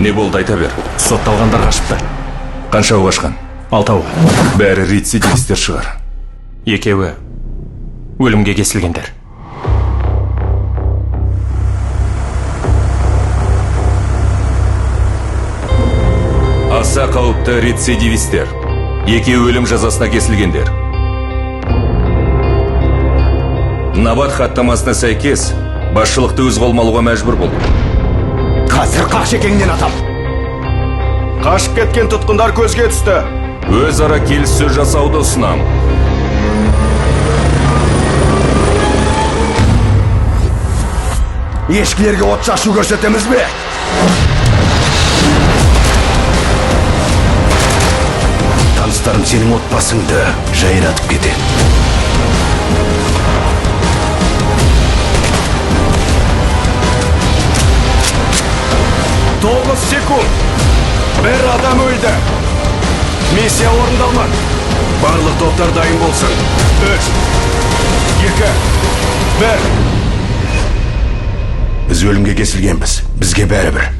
Не болды, айта бер. Сотталғандар қашыпты. Қаншау қашқан? 6-ау. Бәрі рецидивистер шығар. 2-еуі өлімге кесілгендер. Аса қауіпті рецидивистер. 2 өлім жазасына кесілгендер. Набат хаттамасына сәйкес, басшылықты өз қолыма алуға мәжбүр болды. Қазір Қақшекеңнен атам. Қашып кеткен тұтқындар көзге түсті. Өзара келіссөз жасауды ұсынам. Ешкілерге от шашу көрсетеміз бе? Таныстарым сенің отбасыңды жайратып кетеді. 9 секунд. Bir адам өлді. Миссия орындалмады. Барлық топтар дайын болсын. 3, 2, 1. Біз өлімге кесілгенбіз. Бізге бәрібір.